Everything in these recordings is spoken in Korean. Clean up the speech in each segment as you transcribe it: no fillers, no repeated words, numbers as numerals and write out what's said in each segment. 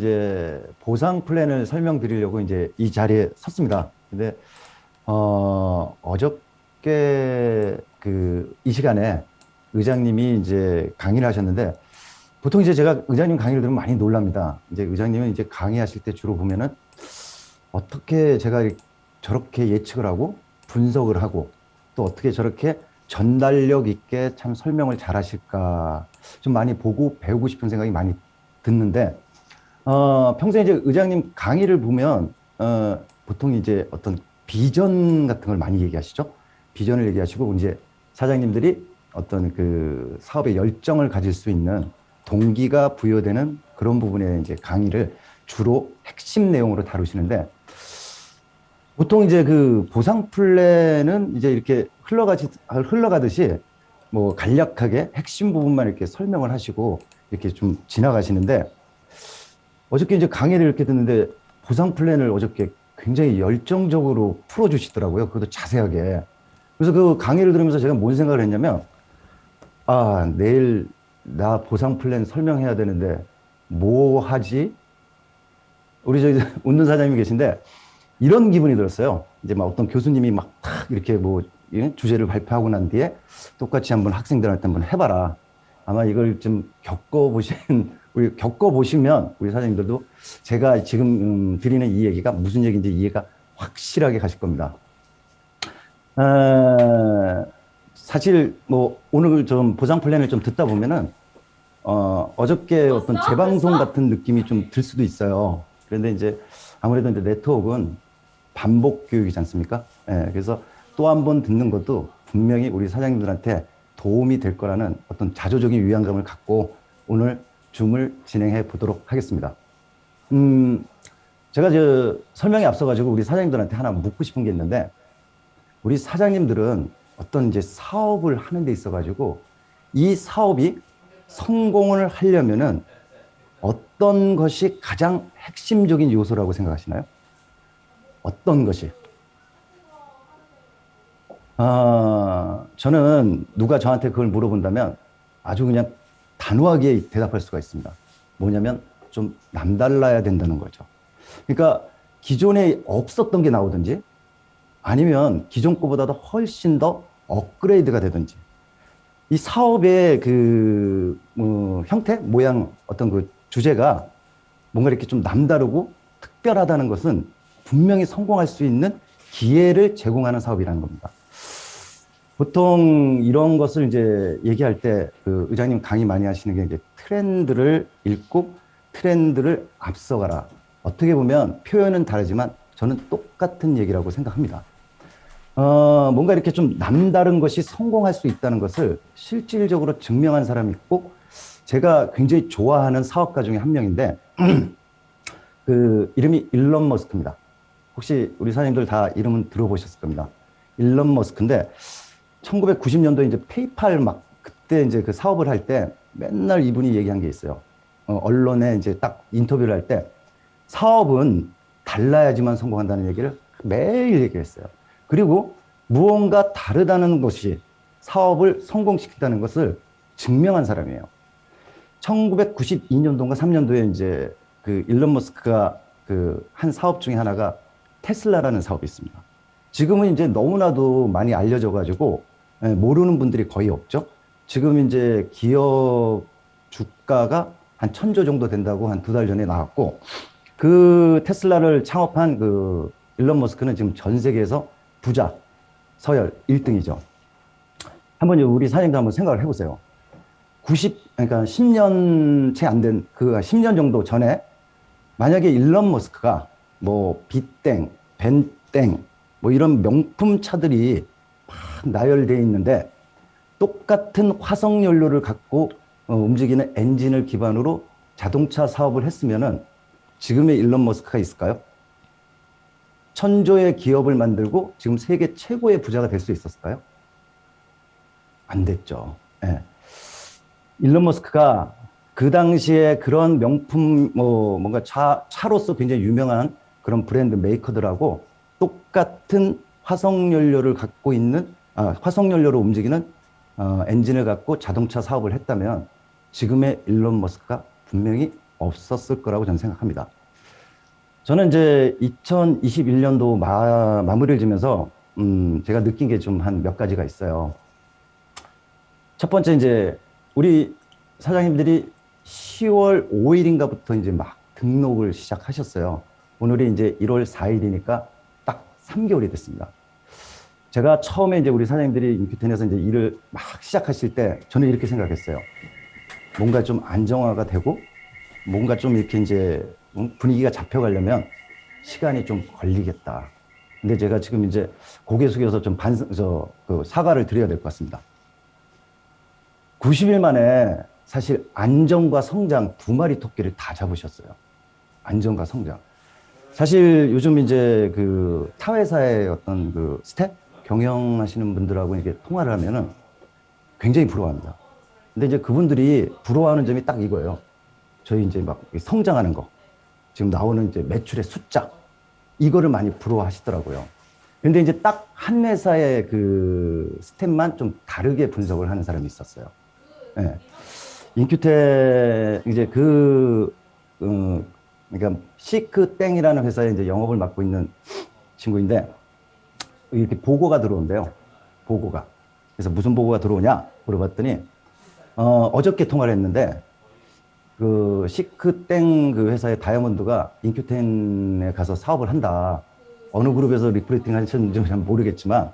이제 보상 플랜을 설명드리려고 이제 이 자리에 섰습니다. 근데 어저께 그 이 시간에 의장님이 이제 강의를 하셨는데 보통 이제 제가 의장님 강의를 들으면 많이 놀랍니다. 이제 의장님은 이제 강의하실 때 주로 보면은 어떻게 제가 저렇게 예측을 하고 분석을 하고 또 어떻게 저렇게 전달력 있게 참 설명을 잘 하실까 좀 많이 보고 배우고 싶은 생각이 많이 듣는데 평소에 이제 의장님 강의를 보면, 보통 이제 어떤 비전 같은 걸 많이 얘기하시죠? 비전을 얘기하시고, 이제 사장님들이 어떤 그 사업에 열정을 가질 수 있는 동기가 부여되는 그런 부분에 이제 강의를 주로 핵심 내용으로 다루시는데, 보통 이제 그 보상 플랜은 이제 이렇게 흘러가듯이 뭐 간략하게 핵심 부분만 이렇게 설명을 하시고 이렇게 좀 지나가시는데, 어저께 이제 강의를 이렇게 듣는데 보상 플랜을 어저께 굉장히 열정적으로 풀어주시더라고요. 그것도 자세하게. 그래서 그 강의를 들으면서 제가 뭔 생각을 했냐면, 아, 내일 나 보상 플랜 설명해야 되는데 뭐 하지? 우리 저 웃는 사장님이 계신데 이런 기분이 들었어요. 이제 막 어떤 교수님이 막 탁 이렇게 뭐 주제를 발표하고 난 뒤에 똑같이 한번 학생들한테 한번 해봐라. 아마 이걸 좀 겪어보시면 우리 사장님들도 제가 지금 드리는 이 얘기가 무슨 얘기인지 이해가 확실하게 가실 겁니다. 사실 뭐 오늘 좀 보상 플랜을 좀 듣다 보면은 어저께 어떤 재방송 같은 느낌이 좀 들 수도 있어요. 그런데 이제 아무래도 이제 네트워크는 반복 교육이지 않습니까? 예, 그래서 또 한 번 듣는 것도 분명히 우리 사장님들한테 도움이 될 거라는 어떤 자조적인 위안감을 갖고 오늘 줌을 진행해 보도록 하겠습니다. 음, 제가 저 설명에 앞서가지고 우리 사장님들한테 하나 묻고 싶은 게 있는데, 우리 사장님들은 어떤 이제 사업을 하는 데 있어가지고 이 사업이 성공을 하려면은 어떤 것이 가장 핵심적인 요소라고 생각하시나요? 어떤 것이? 저는 누가 저한테 그걸 물어본다면 아주 그냥 단호하게 대답할 수가 있습니다. 뭐냐면 좀 남달라야 된다는 거죠. 그러니까 기존에 없었던 게 나오든지 아니면 기존 거보다도 훨씬 더 업그레이드가 되든지 이 사업의 그 형태, 모양, 어떤 그 주제가 뭔가 이렇게 좀 남다르고 특별하다는 것은 분명히 성공할 수 있는 기회를 제공하는 사업이라는 겁니다. 보통 이런 것을 이제 얘기할 때 그 의장님 강의 많이 하시는 게 이제 트렌드를 읽고 트렌드를 앞서가라. 어떻게 보면 표현은 다르지만 저는 똑같은 얘기라고 생각합니다. 뭔가 이렇게 좀 남다른 것이 성공할 수 있다는 것을 실질적으로 증명한 사람이 있고, 제가 굉장히 좋아하는 사업가 중에 한 명인데, 그 이름이 일론 머스크입니다. 혹시 우리 사장님들 다 이름은 들어보셨을 겁니다. 일론 머스크인데, 1990년도에 이제 페이팔 막 그때 이제 그 사업을 할 때 맨날 이분이 얘기한 게 있어요. 언론에 이제 딱 인터뷰를 할 때 사업은 달라야지만 성공한다는 얘기를 매일 얘기했어요. 그리고 무언가 다르다는 것이 사업을 성공시킨다는 것을 증명한 사람이에요. 1992년도인가 3년도에 이제 그 일론 머스크가 그 한 사업 중에 하나가 테슬라라는 사업이 있습니다. 지금은 이제 너무나도 많이 알려져 가지고 모르는 분들이 거의 없죠. 지금 이제 기업 주가가 한 1,000조 정도 된다고 한 2달 전에 나왔고, 그 테슬라를 창업한 그 일론 머스크는 지금 전 세계에서 부자, 서열 1등이죠. 한번 우리 사장님도 한번 생각을 해보세요. 그러니까 10년 채 안 된, 그 10년 정도 전에 만약에 일론 머스크가 뭐 빗땡, 벤땡, 뭐 이런 명품 차들이 막 나열되어 있는데 똑같은 화석 연료를 갖고 움직이는 엔진을 기반으로 자동차 사업을 했으면은 지금의 일론 머스크가 있을까요? 1,000조의 기업을 만들고 지금 세계 최고의 부자가 될 수 있었을까요? 안 됐죠. 예. 일론 머스크가 그 당시에 그런 명품 뭔가 차로서 굉장히 유명한 그런 브랜드 메이커들하고 똑같은 화석 연료를 갖고 있는 화석 연료로 움직이는 엔진을 갖고 자동차 사업을 했다면 지금의 일론 머스크가 분명히 없었을 거라고 저는 생각합니다. 저는 이제 2021년도 마무리를 지면서 제가 느낀 게 좀 한 몇 가지가 있어요. 첫 번째 이제 우리 사장님들이 10월 5일인가부터 이제 막 등록을 시작하셨어요. 오늘이 이제 1월 4일이니까 딱 3개월이 됐습니다. 제가 처음에 이제 우리 사장님들이 인큐텐에서 이제 일을 막 시작하실 때 저는 이렇게 생각했어요. 뭔가 좀 안정화가 되고 뭔가 좀 이렇게 이제 분위기가 잡혀가려면 시간이 좀 걸리겠다. 근데 제가 지금 이제 고개 숙여서 좀 사과를 드려야 될 것 같습니다. 90일 만에 사실 안정과 성장 두 마리 토끼를 다 잡으셨어요. 안정과 성장. 사실 요즘 이제 그 타회사의 어떤 그 스텝 경영하시는 분들하고 이렇게 통화를 하면은 굉장히 부러워합니다. 근데 이제 그분들이 부러워하는 점이 딱 이거예요. 저희 이제 막 성장하는 거. 지금 나오는 이제 매출의 숫자. 이거를 많이 부러워하시더라고요. 근데 이제 딱 한 회사의 그 스텝만 좀 다르게 분석을 하는 사람이 있었어요. 예. 인큐테 이제 그러니까 시크땡이라는 회사에 이제 영업을 맡고 있는 친구인데 이렇게 보고가 들어온대요. 보고가. 그래서 무슨 보고가 들어오냐 물어봤더니 어저께 통화를 했는데 그 시크땡 그 회사의 다이아몬드가 인큐텐에 가서 사업을 한다. 어느 그룹에서 리크루팅 하셨는지 잘 모르겠지만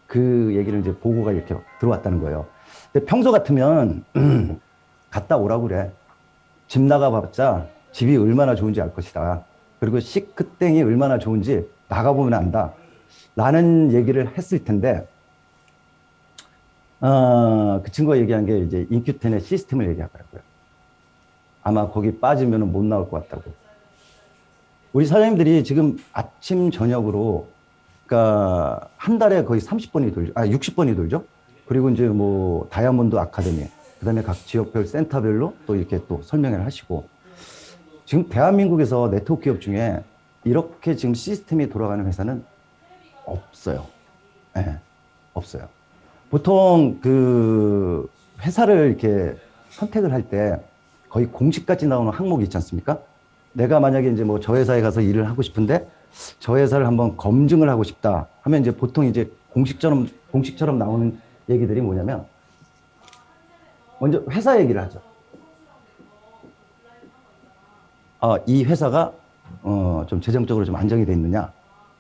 그 얘기를 이제 보고가 이렇게 들어왔다는 거예요. 근데 평소 같으면 갔다 오라고 그래. 집 나가봤자 집이 얼마나 좋은지 알 것이다. 그리고 시크땡이 얼마나 좋은지 나가보면 안다. 라는 얘기를 했을 텐데, 그 친구가 얘기한 게 이제 인큐텐의 시스템을 얘기하더라고요. 아마 거기 빠지면 못 나올 것 같다고. 우리 사장님들이 지금 아침, 저녁으로, 그러니까 한 달에 거의 30번이 돌죠. 60번이 돌죠. 그리고 이제 뭐 다이아몬드 아카데미, 그 다음에 각 지역별 센터별로 또 이렇게 또 설명을 하시고, 지금 대한민국에서 네트워크 기업 중에 이렇게 지금 시스템이 돌아가는 회사는 없어요. 네, 없어요. 보통 그 회사를 이렇게 선택을 할 때 거의 공식까지 나오는 항목이 있지 않습니까? 내가 만약에 이제 뭐 저 회사에 가서 일을 하고 싶은데 저 회사를 한번 검증을 하고 싶다 하면 이제 보통 이제 공식처럼 나오는 얘기들이 뭐냐면 먼저 회사 얘기를 하죠. 이 회사가 좀 재정적으로 좀 안정이 돼 있느냐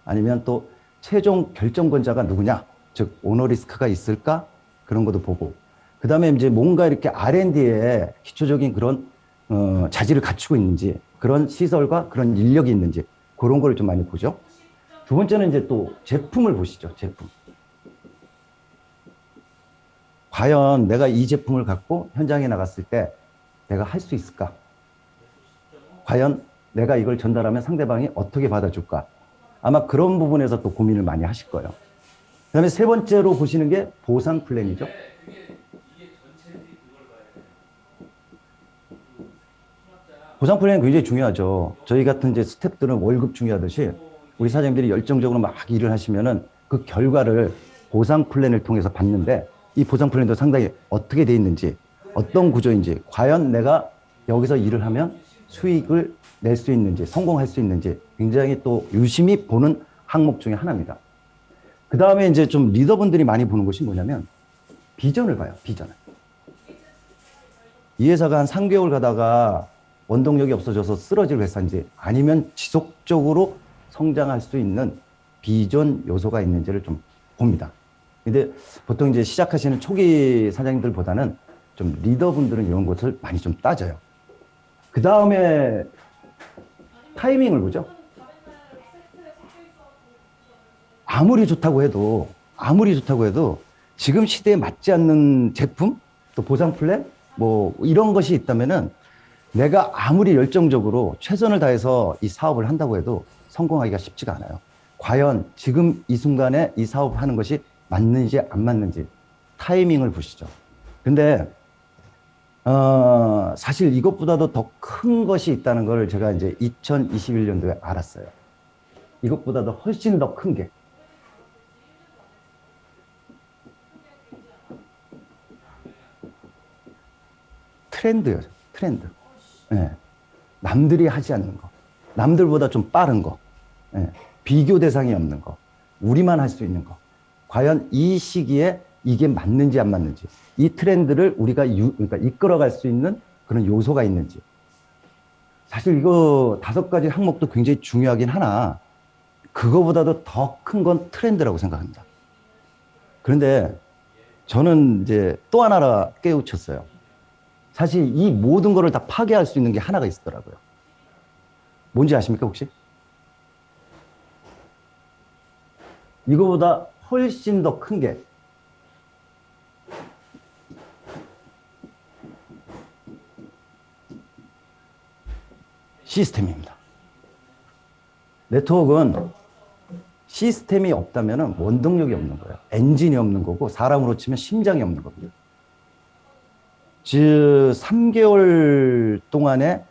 아니면 또 최종 결정권자가 누구냐 즉 오너 리스크가 있을까 그런 것도 보고 그 다음에 이제 뭔가 이렇게 R&D에 기초적인 그런 자질을 갖추고 있는지 그런 시설과 그런 인력이 있는지 그런 걸 좀 많이 보죠. 두 번째는 이제 또 제품을 보시죠. 제품. 과연 내가 이 제품을 갖고 현장에 나갔을 때 내가 할 수 있을까? 과연 내가 이걸 전달하면 상대방이 어떻게 받아줄까? 아마 그런 부분에서 또 고민을 많이 하실 거예요. 그 다음에 세 번째로 보시는 게 보상 플랜이죠. 보상 플랜이 굉장히 중요하죠. 저희 같은 이제 스태프들은 월급 중요하듯이 우리 사장님들이 열정적으로 막 일을 하시면은 그 결과를 보상 플랜을 통해서 받는데 이 보상 플랜도 상당히 어떻게 돼 있는지 어떤 구조인지 과연 내가 여기서 일을 하면 수익을 낼 수 있는지 성공할 수 있는지 굉장히 또 유심히 보는 항목 중에 하나입니다. 그 다음에 이제 좀 리더분들이 많이 보는 것이 뭐냐면 비전을 봐요. 비전을. 이 회사가 한 3개월 가다가 원동력이 없어져서 쓰러질 회사인지 아니면 지속적으로 성장할 수 있는 비전 요소가 있는지를 좀 봅니다. 근데 보통 이제 시작하시는 초기 사장님들보다는 좀 리더분들은 이런 것을 많이 좀 따져요. 그 다음에 타이밍을 보죠. 아무리 좋다고 해도 지금 시대에 맞지 않는 제품, 또 보상 플랜, 뭐 이런 것이 있다면은 내가 아무리 열정적으로 최선을 다해서 이 사업을 한다고 해도 성공하기가 쉽지가 않아요. 과연 지금 이 순간에 이 사업을 하는 것이 맞는지 안 맞는지 타이밍을 보시죠. 근데 사실 이것보다도 더 큰 것이 있다는 걸 제가 이제 2021년도에 알았어요. 이것보다도 훨씬 더 큰 게. 트렌드요. 트렌드. 네. 남들이 하지 않는 거, 남들보다 좀 빠른 거, 예, 비교 대상이 없는 거, 우리만 할 수 있는 거. 과연 이 시기에 이게 맞는지 안 맞는지, 이 트렌드를 우리가 그러니까 이끌어갈 수 있는 그런 요소가 있는지. 사실 이거 5가지 항목도 굉장히 중요하긴 하나 그거보다도 더 큰 건 트렌드라고 생각합니다. 그런데 저는 이제 또 하나 깨우쳤어요. 사실 이 모든 거를 다 파괴할 수 있는 게 하나가 있더라고요. 뭔지 아십니까, 혹시? 이거보다 훨씬 더 큰 게 시스템입니다. 네트워크는 시스템이 없다면 원동력이 없는 거예요. 엔진이 없는 거고 사람으로 치면 심장이 없는 겁니다. 즉 3개월 동안에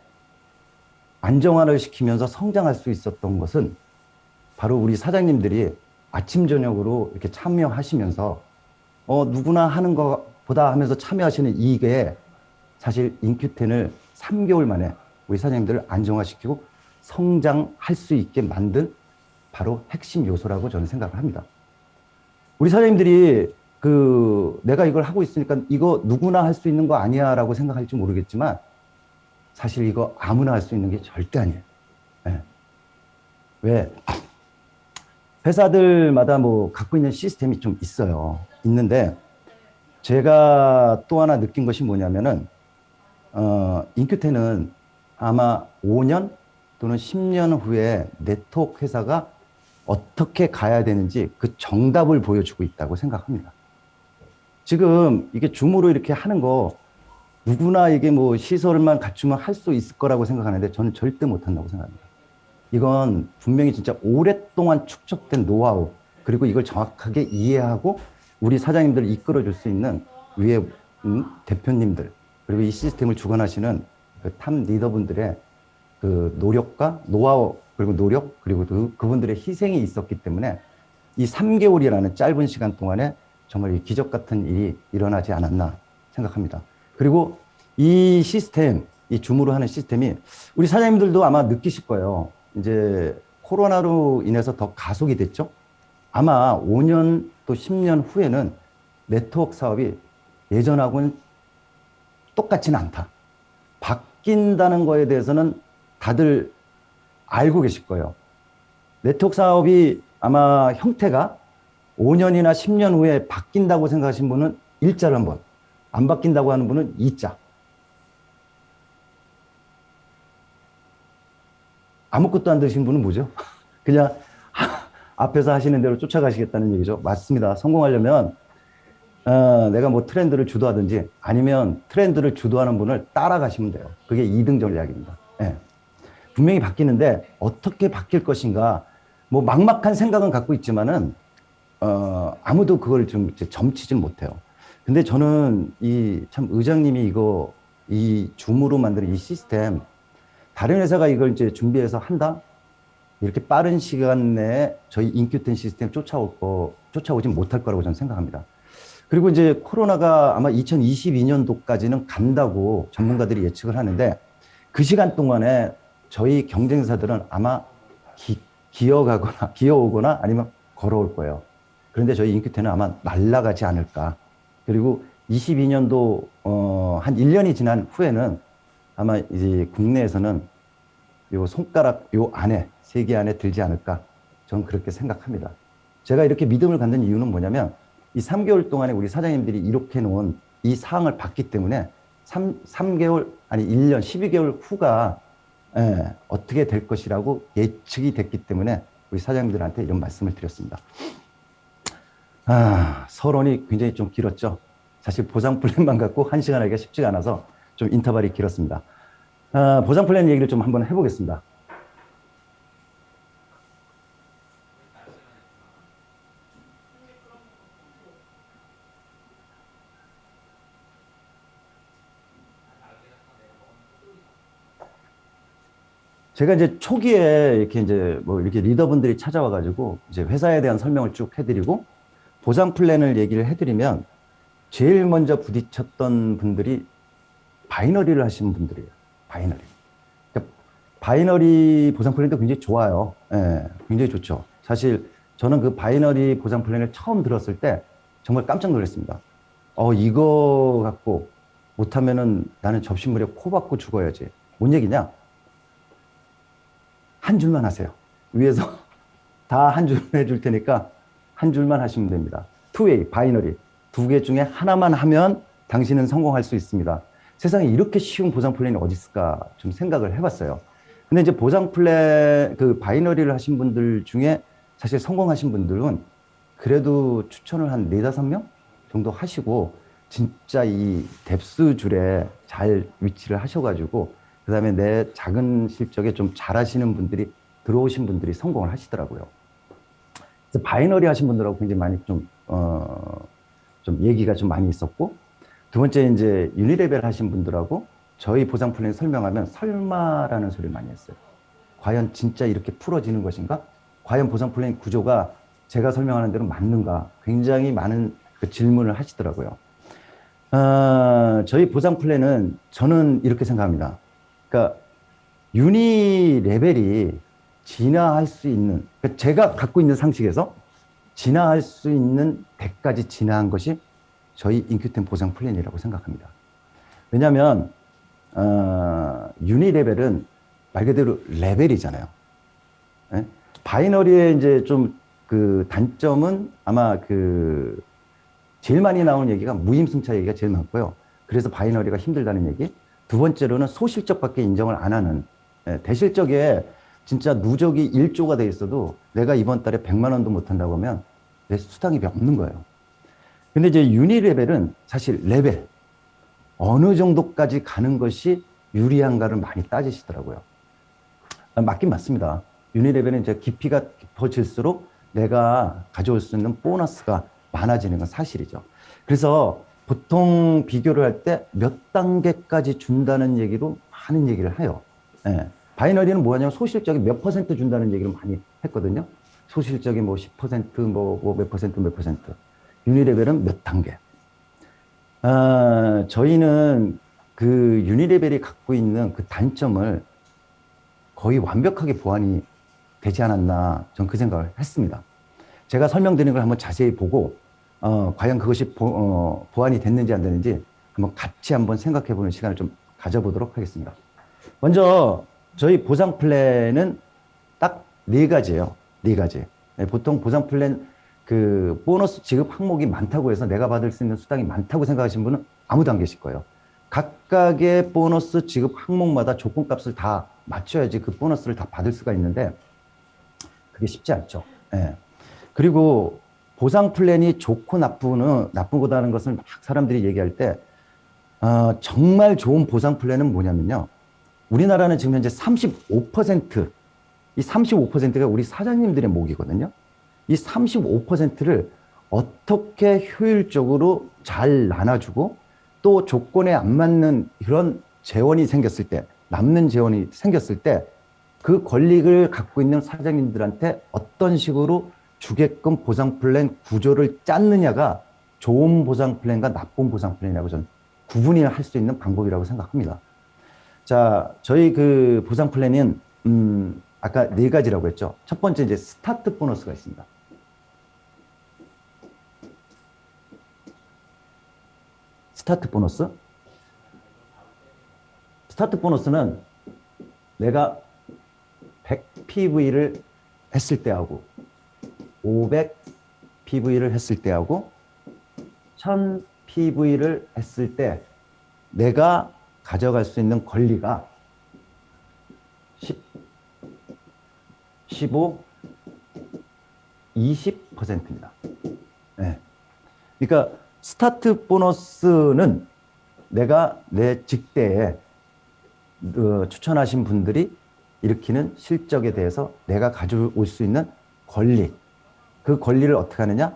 안정화를 시키면서 성장할 수 있었던 것은 바로 우리 사장님들이 아침 저녁으로 이렇게 참여하시면서 누구나 하는 것보다 하면서 참여하시는 이게 사실 인큐텐을 3개월 만에 우리 사장님들을 안정화시키고 성장할 수 있게 만든 바로 핵심 요소라고 저는 생각을 합니다. 우리 사장님들이 내가 이걸 하고 있으니까 이거 누구나 할 수 있는 거 아니야 라고 생각할지 모르겠지만 사실 이거 아무나 할 수 있는 게 절대 아니에요. 네. 왜? 회사들마다 뭐 갖고 있는 시스템이 좀 있어요. 있는데 제가 또 하나 느낀 것이 뭐냐면은 인큐텐은 아마 5년 또는 10년 후에 네트워크 회사가 어떻게 가야 되는지 그 정답을 보여주고 있다고 생각합니다. 지금 이게 줌으로 이렇게 하는 거 누구나 이게 뭐 시설만 갖추면 할 수 있을 거라고 생각하는데 저는 절대 못한다고 생각합니다. 이건 분명히 진짜 오랫동안 축적된 노하우 그리고 이걸 정확하게 이해하고 우리 사장님들을 이끌어줄 수 있는 위에 대표님들 그리고 이 시스템을 주관하시는 그 탑 리더분들의 그 노력과 노하우 그리고 노력 그리고 그분들의 희생이 있었기 때문에 이 3개월이라는 짧은 시간 동안에 정말 이 기적 같은 일이 일어나지 않았나 생각합니다. 그리고 이 시스템, 이 줌으로 하는 시스템이 우리 사장님들도 아마 느끼실 거예요. 이제 코로나로 인해서 더 가속이 됐죠. 아마 5년 또 10년 후에는 네트워크 사업이 예전하고는 똑같지는 않다. 바뀐다는 거에 대해서는 다들 알고 계실 거예요. 네트워크 사업이 아마 형태가 5년이나 10년 후에 바뀐다고 생각하신 분은 일자를 한번, 안 바뀐다고 하는 분은 이자. 아무것도 안 드신 분은 뭐죠? 그냥 앞에서 하시는 대로 쫓아가시겠다는 얘기죠. 맞습니다. 성공하려면 내가 뭐 트렌드를 주도하든지 아니면 트렌드를 주도하는 분을 따라가시면 돼요. 그게 2등 전략입니다. 네. 분명히 바뀌는데 어떻게 바뀔 것인가 뭐 막막한 생각은 갖고 있지만은 아무도 그걸 좀 점치질 못해요. 근데 저는 참 의장님이 이 줌으로 만드는 이 시스템 다른 회사가 이걸 이제 준비해서 한다? 이렇게 빠른 시간 내에 저희 인큐텐 시스템 쫓아오지 못할 거라고 저는 생각합니다. 그리고 이제 코로나가 아마 2022년도까지는 간다고 전문가들이 예측을 하는데 그 시간 동안에 저희 경쟁사들은 아마 기어오거나 아니면 걸어올 거예요. 그런데 저희 인큐텐은 아마 날아가지 않을까. 그리고 22년도 한 1년이 지난 후에는 아마 이제 국내에서는 요 손가락 요 안에 세계 안에 들지 않을까. 저는 그렇게 생각합니다. 제가 이렇게 믿음을 갖는 이유는 뭐냐면 이 3개월 동안에 우리 사장님들이 이렇게 놓은 이 사항을 봤기 때문에 3개월 아니 1년 12개월 후가 어떻게 될 것이라고 예측이 됐기 때문에 우리 사장님들한테 이런 말씀을 드렸습니다. 서론이 굉장히 좀 길었죠. 사실 보상 플랜만 갖고 1시간 하기가 쉽지가 않아서 좀 인터벌이 길었습니다. 보상 플랜 얘기를 좀 한번 해보겠습니다. 제가 이제 초기에 이렇게 이제 뭐 이렇게 리더분들이 찾아와가지고 이제 회사에 대한 설명을 쭉 해드리고 보상 플랜을 얘기를 해드리면 제일 먼저 부딪혔던 분들이 바이너리를 하시는 분들이에요. 바이너리. 그러니까 바이너리 보상 플랜도 굉장히 좋아요. 예, 굉장히 좋죠. 사실 저는 그 바이너리 보상 플랜을 처음 들었을 때 정말 깜짝 놀랐습니다. 이거 갖고 못하면은 나는 접시물에 코 박고 죽어야지. 뭔 얘기냐? 한 줄만 하세요. 위에서 다 한 줄 해줄 테니까 한 줄만 하시면 됩니다. 투웨이, 바이너리. 두 개 중에 하나만 하면 당신은 성공할 수 있습니다. 세상에 이렇게 쉬운 보상 플랜이 어디 있을까 좀 생각을 해봤어요. 근데 이제 보상 플랜, 그 바이너리를 하신 분들 중에 사실 성공하신 분들은 그래도 추천을 한 4, 5명 정도 하시고 진짜 이 뎁스 줄에 잘 위치를 하셔가지고 그 다음에 내 작은 실적에 좀 잘하시는 분들이 들어오신 분들이 성공을 하시더라고요. 그래서 바이너리 하신 분들하고 굉장히 많이 좀 얘기가 좀 많이 있었고 두 번째 이제 유니레벨 하신 분들하고 저희 보상 플랜 설명하면 설마라는 소리를 많이 했어요. 과연 진짜 이렇게 풀어지는 것인가? 과연 보상 플랜 구조가 제가 설명하는 대로 맞는가? 굉장히 많은 그 질문을 하시더라고요. 저희 보상 플랜은 저는 이렇게 생각합니다. 그러니까 유니 레벨이 진화할 수 있는, 그러니까 제가 갖고 있는 상식에서 진화할 수 있는 데까지 진화한 것이 저희 인큐템 보상 플랜이라고 생각합니다. 왜냐하면 유니 레벨은 말 그대로 레벨이잖아요. 네? 바이너리의 이제 좀 그 단점은 아마 그 제일 많이 나오는 얘기가 무임승차 얘기가 제일 많고요. 그래서 바이너리가 힘들다는 얘기. 두 번째로는 소실적밖에 인정을 안 하는, 대실적에 진짜 누적이 1조가 돼 있어도 내가 이번 달에 100만 원도 못 한다고 하면 내 수당이 없는 거예요. 근데 이제 유니 레벨은 사실 레벨 어느 정도까지 가는 것이 유리한가를 많이 따지시더라고요. 맞긴 맞습니다. 유니 레벨은 이제 깊이가 깊어질수록 내가 가져올 수 있는 보너스가 많아지는 건 사실이죠. 그래서 보통 비교를 할 때 몇 단계까지 준다는 얘기로 많은 얘기를 해요. 예. 바이너리는 뭐냐면 소실적이 몇 퍼센트 준다는 얘기를 많이 했거든요. 소실적이 뭐 10%, 뭐 몇 퍼센트, 몇 퍼센트. 유니레벨은 몇 단계. 저희는 그 유니레벨이 갖고 있는 그 단점을 거의 완벽하게 보완이 되지 않았나, 전 그 생각을 했습니다. 제가 설명드리는 걸 한번 자세히 보고, 과연 그것이 보완이 됐는지 안 됐는지 한번 같이 한번 생각해 보는 시간을 좀 가져보도록 하겠습니다. 먼저, 저희 보상 플랜은 딱 4가지예요. 4가지. 보통 보상 플랜 그 보너스 지급 항목이 많다고 해서 내가 받을 수 있는 수당이 많다고 생각하시는 분은 아무도 안 계실 거예요. 각각의 보너스 지급 항목마다 조건값을 다 맞춰야지 그 보너스를 다 받을 수가 있는데 그게 쉽지 않죠. 예. 그리고 보상 플랜이 좋고 나쁘다는 것을 막 사람들이 얘기할 때 정말 좋은 보상 플랜은 뭐냐면요. 우리나라는 지금 현재 35%, 이 35%가 우리 사장님들의 목이거든요. 이 35%를 어떻게 효율적으로 잘 나눠주고 또 조건에 안 맞는 그런 재원이 생겼을 때, 남는 재원이 생겼을 때 그 권리를 갖고 있는 사장님들한테 어떤 식으로 주게끔 보상 플랜 구조를 짰느냐가 좋은 보상 플랜과 나쁜 보상 플랜이라고 저는 구분을 할 수 있는 방법이라고 생각합니다. 자, 저희 그 보상 플랜은 아까 4가지라고 했죠. 첫 번째 이제 스타트 보너스가 있습니다. 스타트 보너스? 스타트 보너스는 내가 100PV를 했을 때하고 500PV를 했을 때하고 1000PV를 했을 때 내가 가져갈 수 있는 권리가 10, 15, 20%입니다. 네. 그러니까 스타트 보너스는 내가 내 직대에 추천하신 분들이 일으키는 실적에 대해서 내가 가져올 수 있는 권리, 그 권리를 어떻게 하느냐?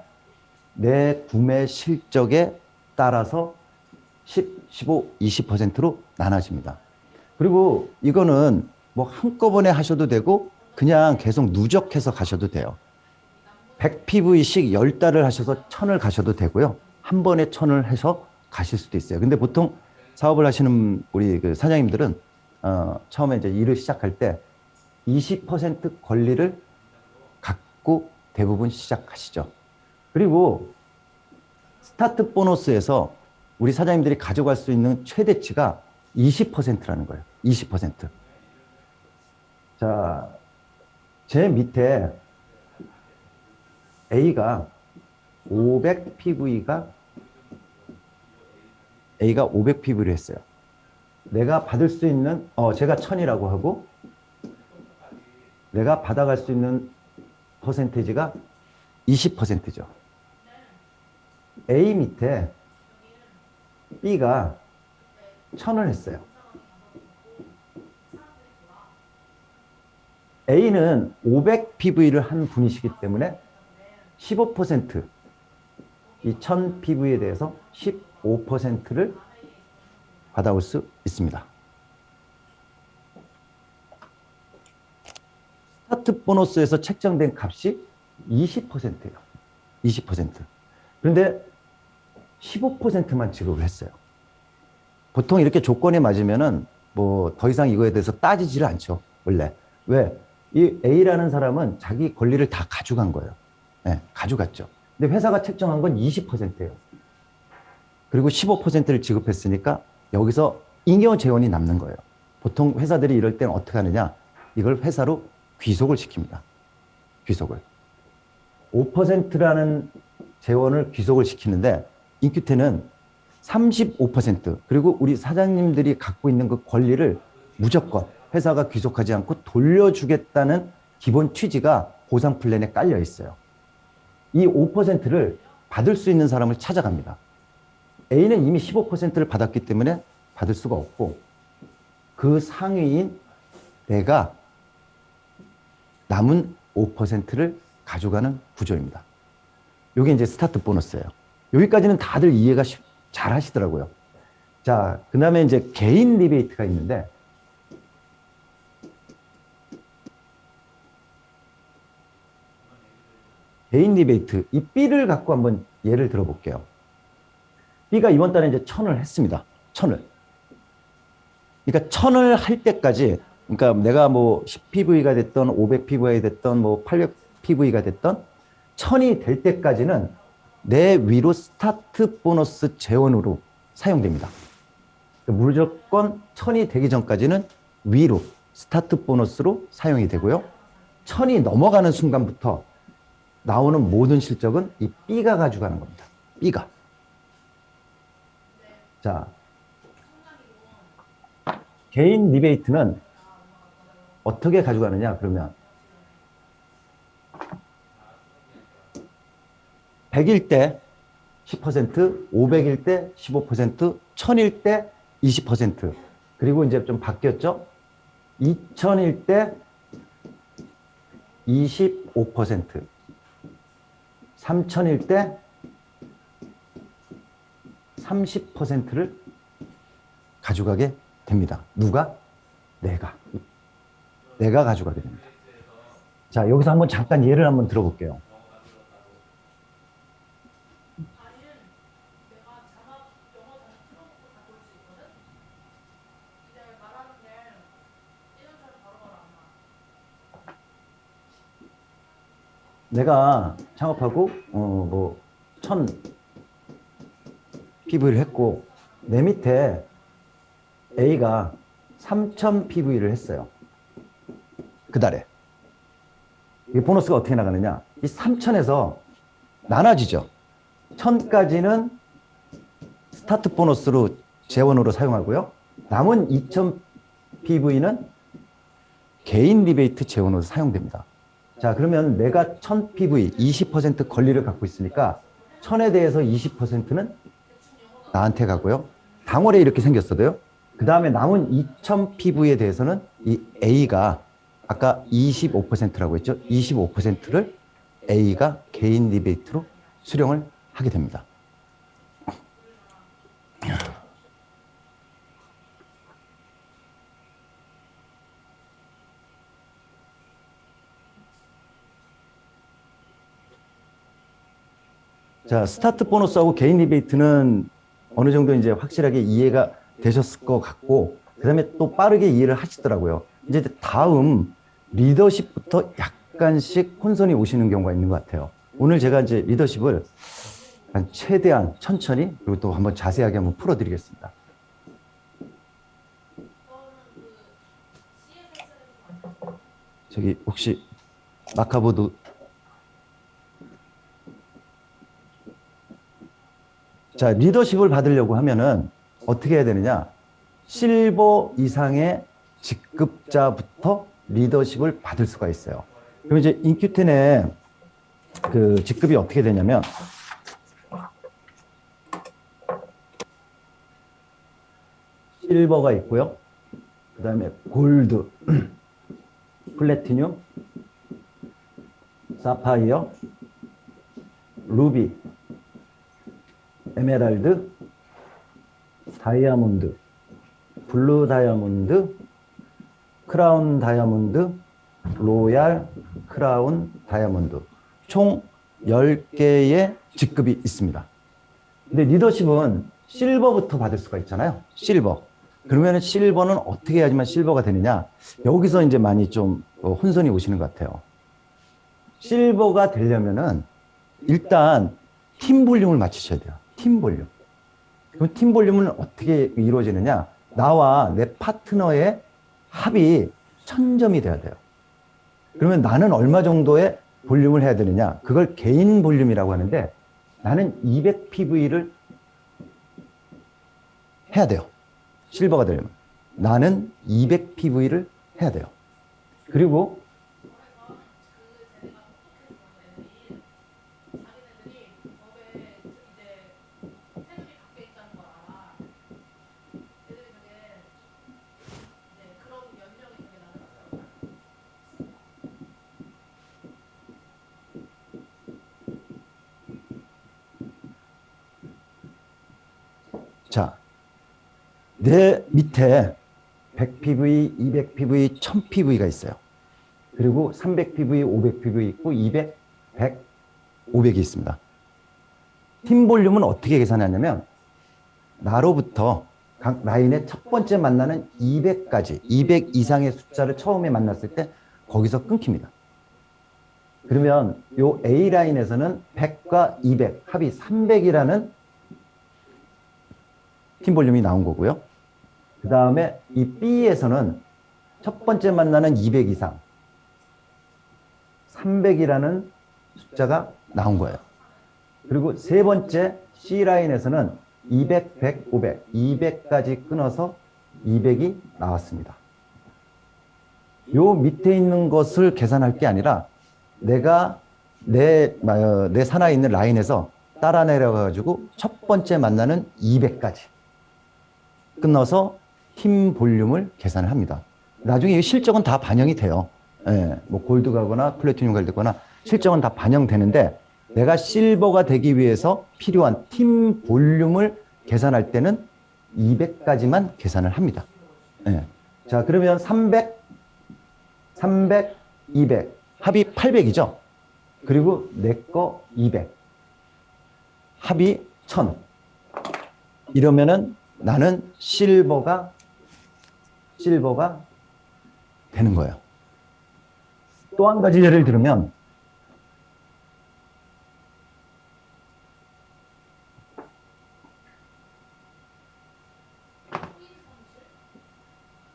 내 구매 실적에 따라서 10, 15, 20%로 나눠집니다. 그리고 이거는 뭐 한꺼번에 하셔도 되고 그냥 계속 누적해서 가셔도 돼요. 100PV씩 10달을 하셔서 1000을 가셔도 되고요. 한 번에 1000을 해서 가실 수도 있어요. 근데 보통 사업을 하시는 우리 그 사장님들은 처음에 이제 일을 시작할 때 20% 권리를 갖고 대부분 시작하시죠. 그리고 스타트 보너스에서 우리 사장님들이 가져갈 수 있는 최대치가 20%라는 거예요. 20%. 자, 제 밑에 A가 500PV가 A가 500PV를 했어요. 내가 받을 수 있는 제가 1000이라고 하고 내가 받아갈 수 있는 퍼센테이지가 20%죠. A 밑에 B가 1000을 했어요. A는 500PV를 한 분이시기 때문에 15%, 이 1000PV에 대해서 15%를 받아올 수 있습니다. 스타트 보너스에서 책정된 값이 20%예요. 20%. 그런데 15%만 지급을 했어요. 보통 이렇게 조건에 맞으면은 뭐 더 이상 이거에 대해서 따지지를 않죠. 원래. 왜? 이 A라는 사람은 자기 권리를 다 가져간 거예요. 네, 가져갔죠. 근데 회사가 책정한 건 20%예요. 그리고 15%를 지급했으니까 여기서 잉여 재원이 남는 거예요. 보통 회사들이 이럴 때는 어떻게 하느냐? 이걸 회사로 귀속을 시킵니다. 귀속을. 5%라는 재원을 귀속을 시키는데 인큐테는 35% 그리고 우리 사장님들이 갖고 있는 그 권리를 무조건 회사가 귀속하지 않고 돌려주겠다는 기본 취지가 보상 플랜에 깔려 있어요. 이 5%를 받을 수 있는 사람을 찾아갑니다. A는 이미 15%를 받았기 때문에 받을 수가 없고 그 상위인 내가 남은 5%를 가져가는 구조입니다. 이게 이제 스타트 보너스예요. 여기까지는 다들 이해가 잘 하시더라고요. 자, 그 다음에 이제 개인 리베이트가 있는데 개인 리베이트, 이 B를 갖고 한번 예를 들어볼게요. B가 이번 달에 이제 1000을 했습니다. 1000을. 그러니까 1000을 할 때까지, 그러니까 내가 뭐 10PV가 됐던 500PV가 됐던 뭐 800PV가 됐던 1000이 될 때까지는 내 위로 스타트 보너스 재원으로 사용됩니다. 무조건 1000이 되기 전까지는 위로 스타트 보너스로 사용이 되고요. 1000이 넘어가는 순간부터 나오는 모든 실적은 이 B가 가져가는 겁니다. B가. 자, 개인 리베이트는 어떻게 가져가느냐 그러면 100일 때 10%, 500일 때 15%, 1000일 때 20%, 그리고 이제 좀 바뀌었죠? 2000일 때 25%, 3000일 때 30%를 가져가게 됩니다. 누가? 내가 가져가게 됩니다. 자, 여기서 한번 잠깐 예를 한번 들어볼게요. 내가 창업하고 뭐 1000 PV를 했고 내 밑에 A가 3000 PV를 했어요. 그 달에. 이 보너스가 어떻게 나가느냐? 이 3000에서 나눠지죠. 1000까지는 스타트 보너스로 재원으로 사용하고요. 남은 2000 PV는 개인 리베이트 재원으로 사용됩니다. 자, 그러면 내가 1000 PV 20% 권리를 갖고 있으니까 1000에 대해서 20%는 나한테 가고요. 당월에 이렇게 생겼어도요. 그 다음에 남은 2000 PV에 대해서는 이 A가 아까 25%라고 했죠. 25%를 A가 개인 리베이트로 수령을 하게 됩니다. 자, 스타트 보너스하고 개인 리베이트는 어느 정도 이제 확실하게 이해가 되셨을 것 같고, 그다음에 또 빠르게 이해를 하시더라고요. 이제 다음 리더십부터 약간씩 혼선이 오시는 경우가 있는 것 같아요. 오늘 제가 이제 리더십을 최대한 천천히 그리고 또 한번 자세하게 한번 풀어드리겠습니다. 저기 혹시 마카보드 자, 리더십을 받으려고 하면은 어떻게 해야 되느냐? 실버 이상의 직급자부터 리더십을 받을 수가 있어요. 그럼 이제 인큐텐의 그 직급이 어떻게 되냐면 실버가 있고요. 그 다음에 골드, 플래티늄, 사파이어, 루비, 에메랄드, 다이아몬드, 블루 다이아몬드, 크라운 다이아몬드, 로얄, 크라운 다이아몬드. 총 10개의 직급이 있습니다. 근데 리더십은 실버부터 받을 수가 있잖아요. 실버. 그러면 실버는 어떻게 해야지만 실버가 되느냐? 여기서 이제 많이 좀 혼선이 오시는 것 같아요. 실버가 되려면은 일단 팀 볼륨을 맞추셔야 돼요. 팀 볼륨. 그럼 팀 볼륨은 어떻게 이루어지느냐? 나와 내 파트너의 합이 1000점이 돼야 돼요. 그러면 나는 얼마 정도의 볼륨을 해야 되느냐? 그걸 개인 볼륨이라고 하는데 나는 200PV를 해야 돼요. 실버가 되려면. 나는 200PV를 해야 돼요. 그리고 자, 내 밑에 100PV, 200PV, 1000PV가 있어요. 그리고 300PV, 500PV 있고 200, 100, 500이 있습니다. 팀 볼륨은 어떻게 계산하냐면 나로부터 각 라인의 첫 번째 만나는 200까지 200 이상의 숫자를 처음에 만났을 때 거기서 끊깁니다. 그러면 요 A라인에서는 100과 200 합이 300이라는 팀 볼륨이 나온 거고요. 그 다음에 이 B에서는 첫 번째 만나는 200 이상 300이라는 숫자가 나온 거예요. 그리고 세 번째 C라인에서는 200, 100, 500, 200까지 끊어서 200이 나왔습니다. 요 밑에 있는 것을 계산할 게 아니라 내가 내 산하에 있는 라인에서 따라 내려가지고 첫 번째 만나는 200까지 끊어서 팀 볼륨을 계산을 합니다. 나중에 실적은 다 반영이 돼요. 예, 뭐 골드 가거나 플래티늄 가거나 실적은 다 반영되는데 내가 실버가 되기 위해서 필요한 팀 볼륨을 계산할 때는 200까지만 계산을 합니다. 예. 자, 그러면 300, 200 합이 800이죠. 그리고 내 거 200 합이 1000 이러면은 나는 실버가 되는 거예요. 또 한 가지 예를 들면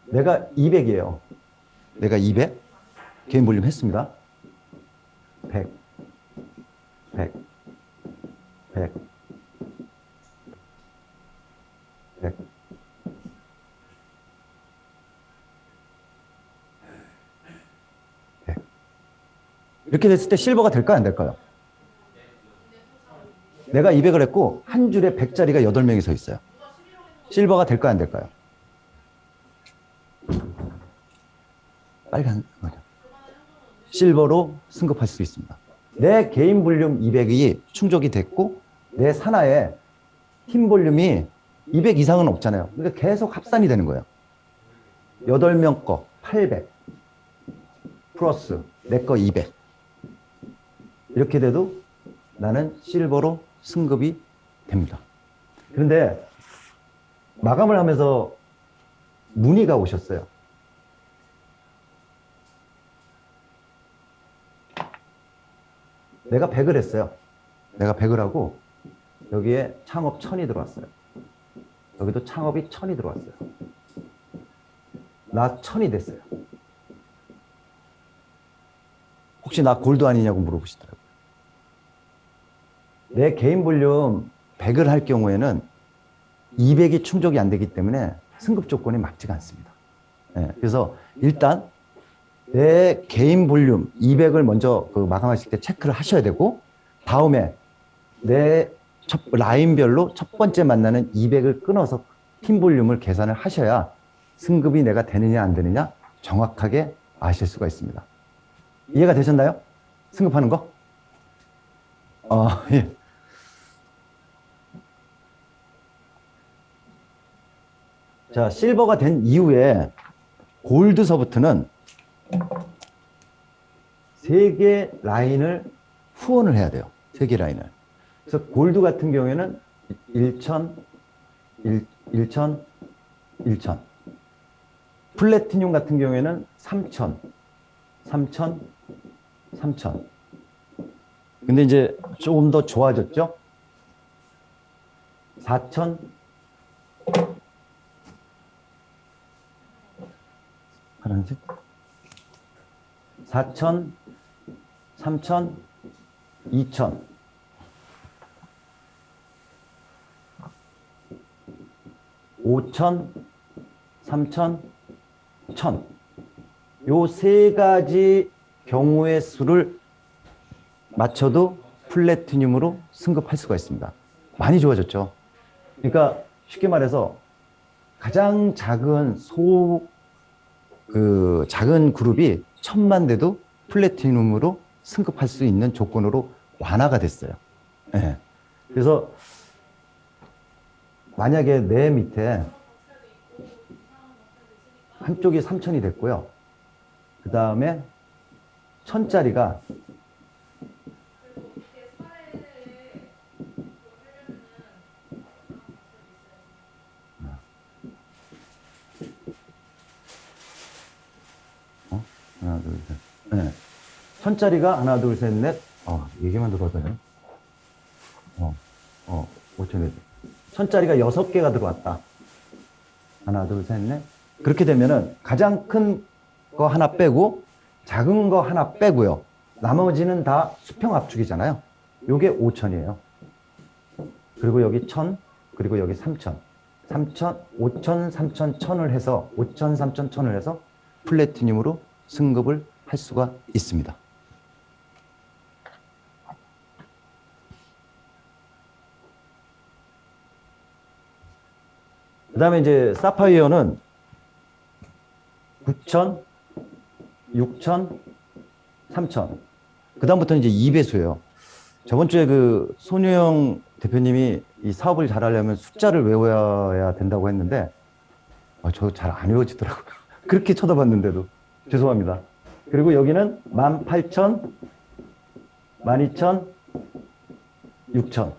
내가 200이에요. 내가 200 개인 볼륨 했습니다. 100 100 100 100 이렇게 됐을 때 실버가 될까요? 안 될까요? 내가 200을 했고 한 줄에 100짜리가 8명이 서 있어요. 실버가 될까요? 안 될까요? 빨간 거죠. 실버로 승급할 수 있습니다. 내 개인 볼륨 200이 충족이 됐고 내 산하에 팀 볼륨이 200 이상은 없잖아요. 그러니까 계속 합산이 되는 거예요. 8명 거 800 플러스 내 거 200 이렇게 돼도 나는 실버로 승급이 됩니다. 그런데 마감을 하면서 문의가 오셨어요. 내가 100을 했어요. 내가 100을 하고 여기에 창업 1000이 들어왔어요. 여기도 창업이 1000이 들어왔어요. 나 1000이 됐어요. 혹시 나 골드 아니냐고 물어보시더라고요. 내 개인 볼륨 100을 할 경우에는 200이 충족이 안 되기 때문에 승급 조건이 맞지가 않습니다. 네, 그래서 일단 내 개인 볼륨 200을 먼저 마감하실 때 체크를 하셔야 되고, 다음에 내 라인별로 첫 번째 만나는 200을 끊어서 팀 볼륨을 계산을 하셔야 승급이 내가 되느냐 안 되느냐 정확하게 아실 수가 있습니다. 이해가 되셨나요? 승급하는 거? 예. 자, 실버가 된 이후에 골드서부터는 3개 라인을 후원을 해야 돼요. 3개 라인을. 그래서 골드 같은 경우에는 1000, 1000, 1000. 플래티늄 같은 경우에는 3000, 3000, 3000. 근데 이제 조금 더 좋아졌죠? 4000, 파란색? 4000, 3000, 2000. 5000, 3000, 1000. 요 3가지 경우의 수를 맞춰도 플래티늄으로 승급할 수가 있습니다. 많이 좋아졌죠. 그러니까 쉽게 말해서 가장 작은 작은 그룹이 1000만 돼도 플래티늄으로 승급할 수 있는 조건으로 완화가 됐어요. 네. 그래서 만약에 내 밑에 한쪽이 3000이 됐고요. 그 다음에 1000짜리가 하나, 둘, 셋. 네. 1000짜리가 하나, 둘, 셋, 넷. 얘기만 들어도 돼요. 5,000에. 1000짜리가 6개가 들어왔다. 하나, 둘, 셋, 넷. 그렇게 되면은 가장 큰 거 하나 빼고 작은 거 하나 빼고요. 나머지는 다 수평 압축이잖아요. 요게 5,000이에요. 그리고 여기 1000, 그리고 여기 3000. 3000, 5000, 3000, 1000을 해서 5000, 3000, 1000을 해서 플래티늄으로 승급을 할 수가 있습니다. 그 다음에 이제 사파이어는 9000, 6000, 3000. 그 다음부터는 이제 2배수예요. 저번 주에 손유영 대표님이 이 사업을 잘하려면 숫자를 외워야 된다고 했는데, 저 잘 안 외워지더라고요. 그렇게 쳐다봤는데도. 죄송합니다. 그리고 여기는 18,000, 12,000, 6,000.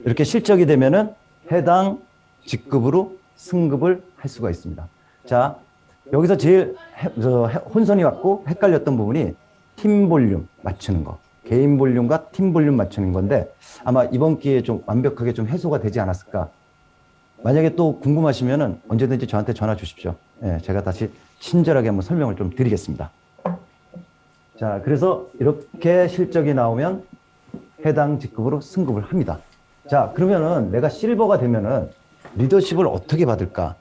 이렇게 실적이 되면은 해당 직급으로 승급을 할 수가 있습니다. 자, 여기서 제일 혼선이 왔고 헷갈렸던 부분이 팀 볼륨 맞추는 거. 개인 볼륨과 팀 볼륨 맞추는 건데 아마 이번 기회에 좀 완벽하게 좀 해소가 되지 않았을까. 만약에 또 궁금하시면은 언제든지 저한테 전화 주십시오. 예, 제가 다시 친절하게 한번 설명을 좀 드리겠습니다. 자, 그래서 이렇게 실적이 나오면 해당 직급으로 승급을 합니다. 자, 그러면은 내가 실버가 되면은 리더십을 어떻게 받을까?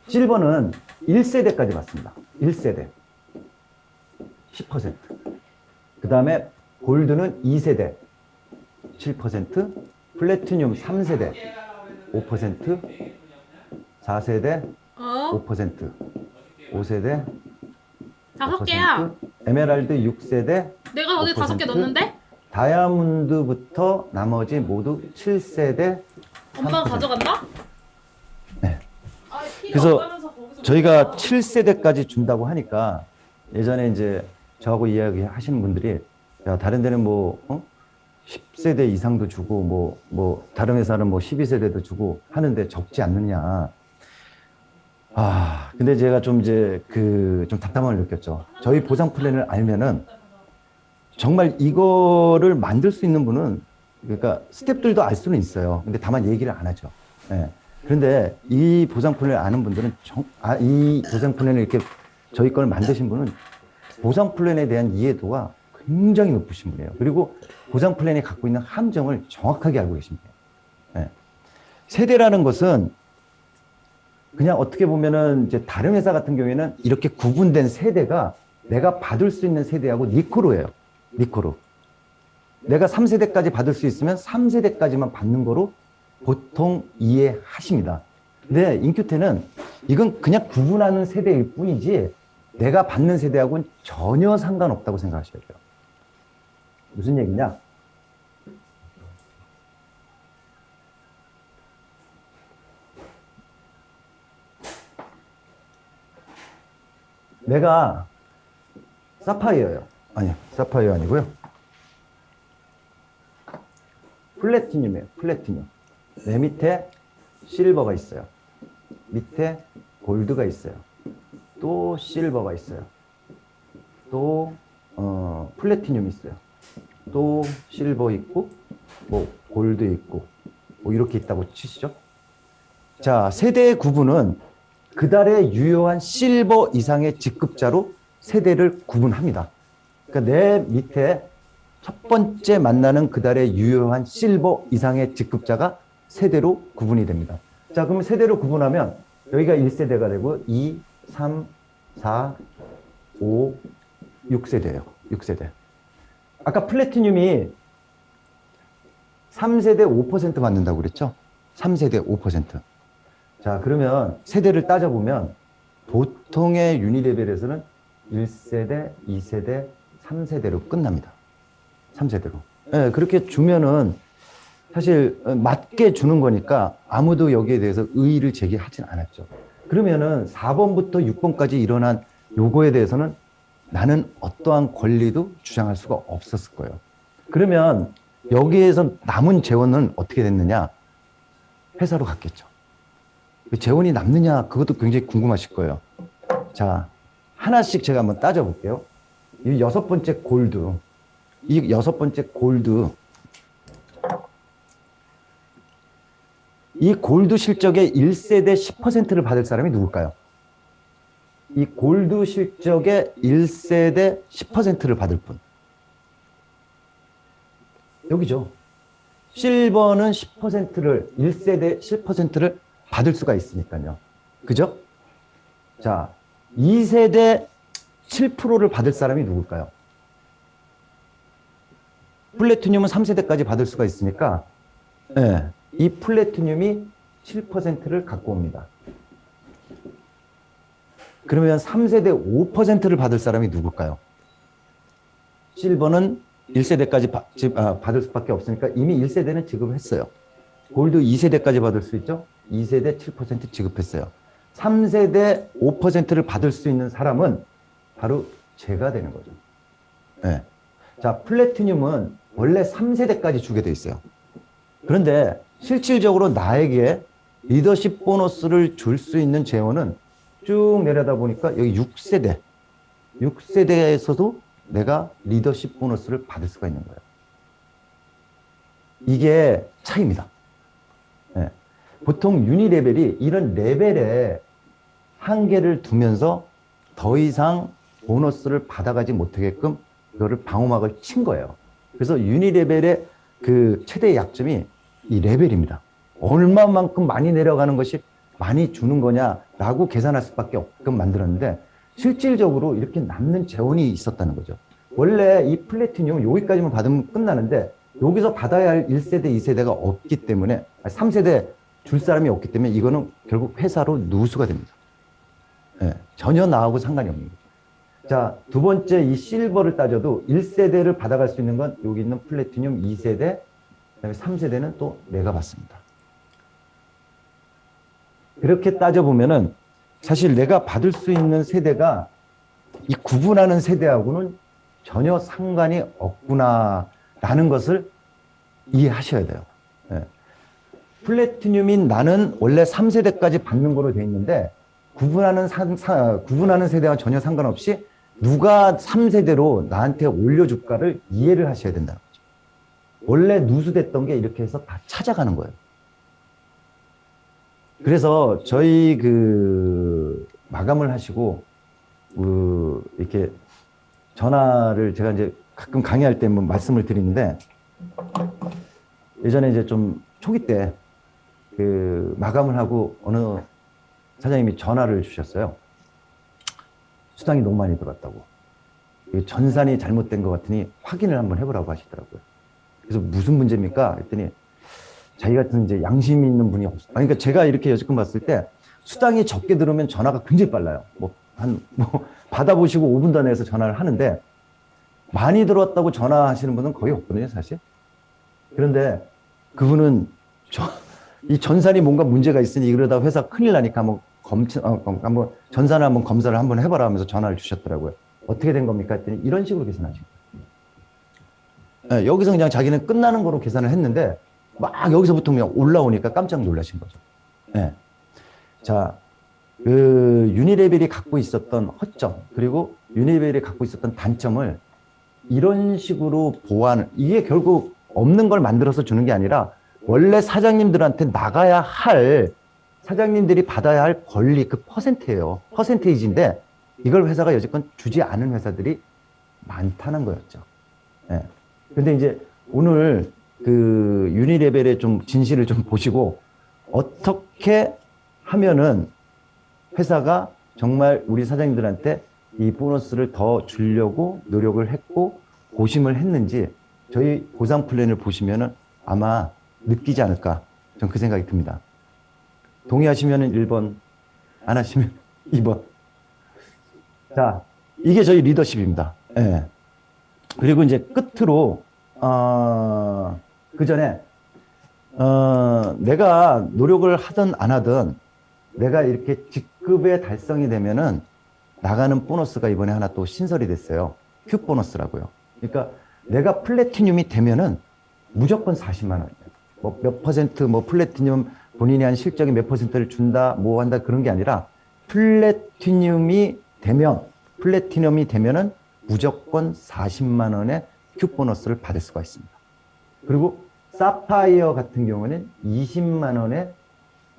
실버는 1세대까지 받습니다. 1세대. 10%. 그 다음에 골드는 2세대. 7%. 플래티늄 3세대. 5%. 4세대. 5%. 5세대. 5개야. 에메랄드 6세대. 내가 어제 5개 넣었는데? 다이아몬드부터 나머지 모두 7세대. 엄마가 가져간다? 네. 그래서 저희가 7세대까지 준다고 하니까 예전에 이제 저하고 이야기 하시는 분들이 야, 다른 데는 뭐 10세대 이상도 주고 다른 회사는 뭐 12세대도 주고 하는데 적지 않느냐. 근데 제가 좀 이제 좀 답답함을 느꼈죠. 저희 보상 플랜을 알면은 정말 이거를 만들 수 있는 분은, 그러니까 스태프들도 알 수는 있어요. 근데 다만 얘기를 안 하죠. 예. 그런데 이 보상 플랜을 아는 분들은 이 보상 플랜을 이렇게 저희 걸 만드신 분은 보상 플랜에 대한 이해도가 굉장히 높으신 분이에요. 그리고 보상 플랜이 갖고 있는 함정을 정확하게 알고 계십니다. 예. 세대라는 것은 그냥 어떻게 보면은 이제 다른 회사 같은 경우에는 이렇게 구분된 세대가 내가 받을 수 있는 세대하고 니코로예요. 니코로. 내가 3세대까지 받을 수 있으면 3세대까지만 받는 거로 보통 이해하십니다. 근데 인큐테는 이건 그냥 구분하는 세대일 뿐이지 내가 받는 세대하고는 전혀 상관없다고 생각하셔야 돼요. 무슨 얘기냐? 내가 사파이어예요. 아니요, 사파이어 아니고요. 플래티늄이에요. 플래티늄. 내 밑에 실버가 있어요. 밑에 골드가 있어요. 또 실버가 있어요. 또 플래티늄이 있어요. 또 실버 있고 뭐 골드 있고 뭐 이렇게 있다고 치시죠. 자, 세대의 구분은 그달에 유효한 실버 이상의 직급자로 세대를 구분합니다. 그러니까 내 밑에 첫 번째 만나는 그달에 유효한 실버 이상의 직급자가 세대로 구분이 됩니다. 자, 그럼 세대로 구분하면 여기가 1세대가 되고 2, 3, 4, 5, 6세대예요. 6세대. 아까 플래티늄이 3세대 5% 받는다고 그랬죠? 3세대 5%. 자, 그러면 세대를 따져보면 보통의 유니레벨에서는 1세대, 2세대, 3세대로 끝납니다. 3세대로. 네, 그렇게 주면은 사실 맞게 주는 거니까 아무도 여기에 대해서 의의를 제기하진 않았죠. 그러면은 4번부터 6번까지 일어난 요거에 대해서는 나는 어떠한 권리도 주장할 수가 없었을 거예요. 그러면 여기에서 남은 재원은 어떻게 됐느냐? 회사로 갔겠죠. 재원이 남느냐? 그것도 굉장히 궁금하실 거예요. 자, 하나씩 제가 한번 따져볼게요. 이 6번째 골드. 이 6번째 골드. 이 골드 실적의 1세대 10%를 받을 사람이 누굴까요? 이 골드 실적의 1세대 10%를 받을 분. 여기죠. 실버는 10%를, 1세대 10%를 받을 수가 있으니까요. 그죠? 자, 2세대 7%를 받을 사람이 누굴까요? 플래티늄은 3세대까지 받을 수가 있으니까, 네, 이 플래티늄이 7%를 갖고 옵니다. 그러면 3세대 5%를 받을 사람이 누굴까요? 실버는 1세대까지 받을 수밖에 없으니까 이미 1세대는 지급했어요. 골드 2세대까지 받을 수 있죠? 2세대 7% 지급했어요. 3세대 5%를 받을 수 있는 사람은 바로 제가 되는 거죠. 네. 자, 플래티늄은 원래 3세대까지 주게 돼 있어요. 그런데 실질적으로 나에게 리더십 보너스를 줄 수 있는 재원은 쭉 내려다 보니까 여기 6세대. 6세대에서도 내가 리더십 보너스를 받을 수가 있는 거예요. 이게 차이입니다. 네. 보통 유니레벨이 이런 레벨에 한계를 두면서 더 이상 보너스를 받아가지 못하게끔 이거를 방어막을 친 거예요. 그래서 유니레벨의 그 최대 약점이 이 레벨입니다. 얼마만큼 많이 내려가는 것이 많이 주는 거냐라고 계산할 수밖에 없게끔 만들었는데 실질적으로 이렇게 남는 재원이 있었다는 거죠. 원래 이 플래티늄 여기까지만 받으면 끝나는데 여기서 받아야 할 1세대, 2세대가 없기 때문에 3세대 줄 사람이 없기 때문에 이거는 결국 회사로 누수가 됩니다. 네, 전혀 나하고 상관이 없는 거죠. 자, 두 번째 이 실버를 따져도 1세대를 받아갈 수 있는 건 여기 있는 플래티늄 2세대, 그다음에 3세대는 또 내가 받습니다. 이렇게 따져보면은 사실 내가 받을 수 있는 세대가 이 구분하는 세대하고는 전혀 상관이 없구나라는 것을 이해하셔야 돼요. 예. 플래티늄인 나는 원래 3세대까지 받는 거로 돼 있는데 구분하는 세대와 전혀 상관없이 누가 3세대로 나한테 올려줄까를 이해를 하셔야 된다는 거죠. 원래 누수됐던 게 이렇게 해서 다 찾아가는 거예요. 그래서 저희 마감을 하시고 이렇게 전화를 제가 이제 가끔 강의할 때 말씀을 드리는데 예전에 이제 좀 초기 때 마감을 하고 어느 사장님이 전화를 주셨어요. 수당이 너무 많이 들어왔다고. 전산이 잘못된 것 같으니 확인을 한번 해보라고 하시더라고요. 그래서 무슨 문제입니까? 했더니 자기 같은 이제 양심 있는 분이 없어. 그러니까 제가 이렇게 여지껏 봤을 때 수당이 적게 들어오면 전화가 굉장히 빨라요. 받아보시고 5분 단위에서 전화를 하는데 많이 들어왔다고 전화하시는 분은 거의 없거든요, 사실. 그런데 그분은 이 전산이 뭔가 문제가 있으니 이러다 회사 큰일 나니까 한번 전산을 한번 검사를 한번 해봐라 하면서 전화를 주셨더라고요. 어떻게 된 겁니까? 했더니 이런 식으로 계산하신 거예요. 네, 여기서 그냥 자기는 끝나는 거로 계산을 했는데 막 여기서부터 그냥 올라오니까 깜짝 놀라신 거죠. 네. 자, 유니레벨이 갖고 있었던 허점 그리고 유니레벨이 갖고 있었던 단점을 이런 식으로 이게 결국 없는 걸 만들어서 주는 게 아니라 원래 사장님들한테 나가야 할 사장님들이 받아야 할 권리 퍼센테이지인데 이걸 회사가 여지껏 주지 않은 회사들이 많다는 거였죠. 예. 근데 이제 오늘 유니레벨의 좀 진실을 좀 보시고 어떻게 하면은 회사가 정말 우리 사장님들한테 이 보너스를 더 주려고 노력을 했고 고심을 했는지 저희 보상 플랜을 보시면은 아마 느끼지 않을까. 전 그 생각이 듭니다. 동의하시면 1번, 안 하시면 2번. 자, 이게 저희 리더십입니다. 예. 그리고 이제 끝으로, 그 전에, 내가 노력을 하든 안 하든 내가 이렇게 직급에 달성이 되면은 나가는 보너스가 이번에 하나 또 신설이 됐어요. 큐 보너스라고요. 그러니까 내가 플래티늄이 되면은 무조건 40만 원이에요. 몇 퍼센트 플래티늄 본인이 한 실적의 몇 퍼센트를 준다 한다 그런 게 아니라 플래티늄이 되면은 무조건 40만 원의 큐 보너스를 받을 수가 있습니다. 그리고 사파이어 같은 경우는 20만 원의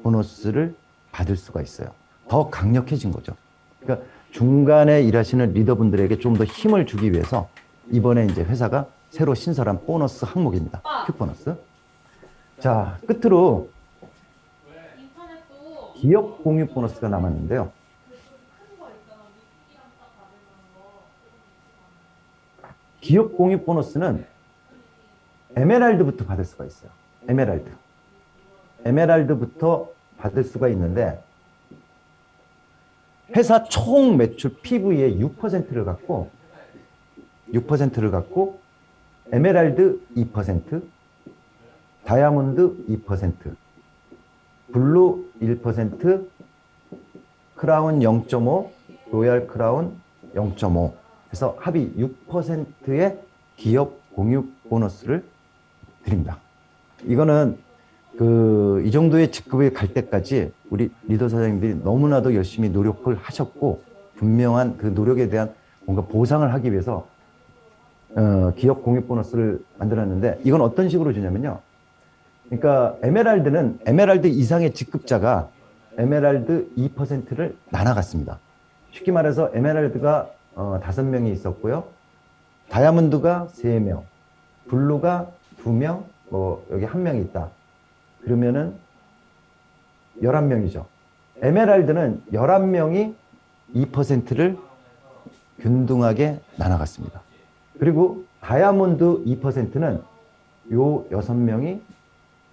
보너스를 받을 수가 있어요. 더 강력해진 거죠. 그러니까 중간에 일하시는 리더분들에게 좀 더 힘을 주기 위해서 이번에 이제 회사가 새로 신설한 보너스 항목입니다. 큐 보너스. 자, 끝으로 기업 공유 보너스가 남았는데요. 기업 공유 보너스는 에메랄드부터 받을 수가 있어요. 에메랄드부터 받을 수가 있는데 회사 총 매출 PV의 6%를 갖고 에메랄드 2%, 다이아몬드 2%, 블루 1%, 크라운 0.5, 로얄 크라운 0.5 해서 합이 6%의 기업 공유 보너스를 드립니다. 이거는 이 정도의 직급에 갈 때까지 우리 리더 사장님들이 너무나도 열심히 노력을 하셨고 분명한 그 노력에 대한 뭔가 보상을 하기 위해서 기업 공유 보너스를 만들었는데 이건 어떤 식으로 주냐면요. 그러니까 에메랄드 이상의 직급자가 에메랄드 2%를 나눠갔습니다. 쉽게 말해서 에메랄드가 5명이 있었고요. 다이아몬드가 3명, 블루가 2명, 여기 1명이 있다. 그러면은 11명이죠. 에메랄드는 11명이 2%를 균등하게 나눠갔습니다. 그리고 다이아몬드 2%는 요 6명이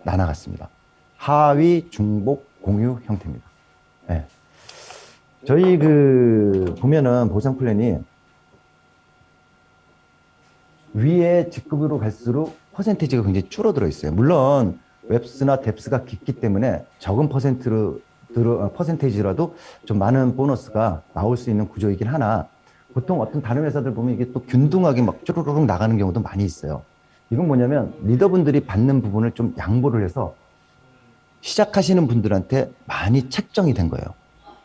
나눠갔습니다. 하위, 중복, 공유 형태입니다. 네. 저희 보면은 보상 플랜이 위에 직급으로 갈수록 퍼센테이지가 굉장히 줄어들어 있어요. 물론 웹스나 뎁스가 깊기 때문에 적은 퍼센테이지라도 좀 많은 보너스가 나올 수 있는 구조이긴 하나 보통 어떤 다른 회사들 보면 이게 또 균등하게 막 쭈루루룩 나가는 경우도 많이 있어요. 이건 뭐냐면 리더분들이 받는 부분을 좀 양보를 해서 시작하시는 분들한테 많이 책정이 된 거예요.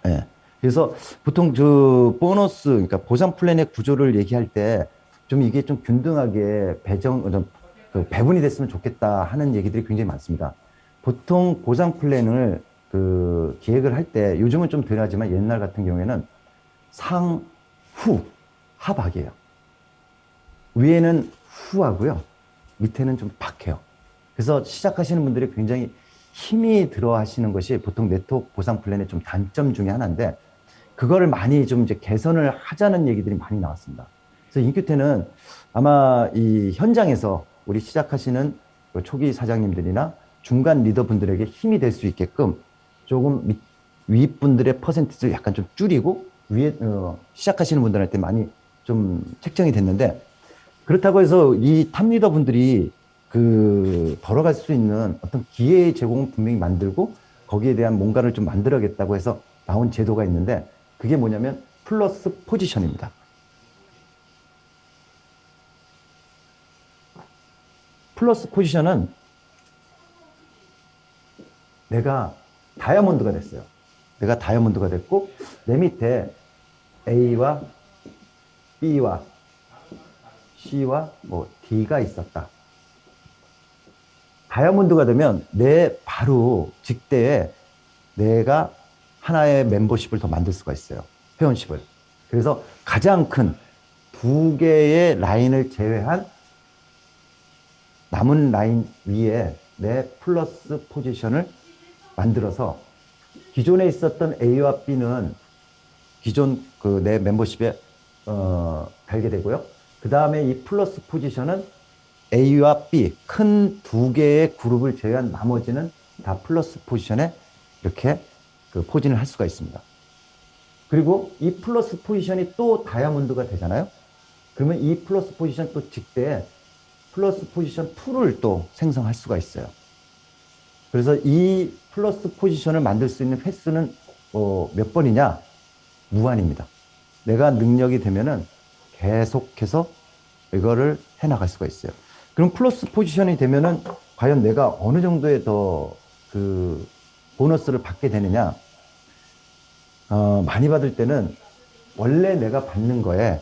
예. 그래서 보통 그 보너스, 그러니까 보상 플랜의 구조를 얘기할 때 좀 이게 좀 균등하게 그 배분이 됐으면 좋겠다 하는 얘기들이 굉장히 많습니다. 보통 보상 플랜을 그 기획을 할 때 요즘은 좀 덜하지만 옛날 같은 경우에는 상, 후, 하박이에요. 위에는 후하고요. 밑에는 좀 박해요. 그래서 시작하시는 분들이 굉장히 힘이 들어 하시는 것이 보통 네트워크 보상 플랜의 좀 단점 중에 하나인데 그거를 많이 좀 이제 개선을 하자는 얘기들이 많이 나왔습니다. 그래서 인큐테는 아마 이 현장에서 우리 시작하시는 그 초기 사장님들이나 중간 리더분들에게 힘이 될 수 있게끔 조금 윗분들의 퍼센티지를 약간 좀 줄이고 위에 시작하시는 분들한테 많이 좀 책정이 됐는데 그렇다고 해서 이 탑 리더분들이 그 벌어갈 수 있는 어떤 기회의 제공을 분명히 만들고 거기에 대한 뭔가를 좀 만들어야겠다고 해서 나온 제도가 있는데 그게 뭐냐면 플러스 포지션입니다. 플러스 포지션은 내가 다이아몬드가 됐어요. 내가 다이아몬드가 됐고 내 밑에 A와 B와 C와 뭐 D가 있었다. 다이아몬드가 되면 내 바로 직대에 내가 하나의 멤버십을 더 만들 수가 있어요. 회원십을. 그래서 가장 큰 두 개의 라인을 제외한 남은 라인 위에 내 플러스 포지션을 만들어서 기존에 있었던 A와 B는 기존 그 내 멤버십에 달게 되고요. 그 다음에 이 플러스 포지션은 A와 B 큰 두 개의 그룹을 제외한 나머지는 다 플러스 포지션에 이렇게 그 포진을 할 수가 있습니다. 그리고 이 플러스 포지션이 또 다이아몬드가 되잖아요. 그러면 이 플러스 포지션 또 직대에 플러스 포지션 2를 또 생성할 수가 있어요. 그래서 이 플러스 포지션을 만들 수 있는 횟수는 몇 번이냐? 무한입니다. 내가 능력이 되면은 계속해서 이거를 해나갈 수가 있어요. 그럼 플러스 포지션이 되면은 과연 내가 어느 정도의 더 그 보너스를 받게 되느냐? 많이 받을 때는 원래 내가 받는 거에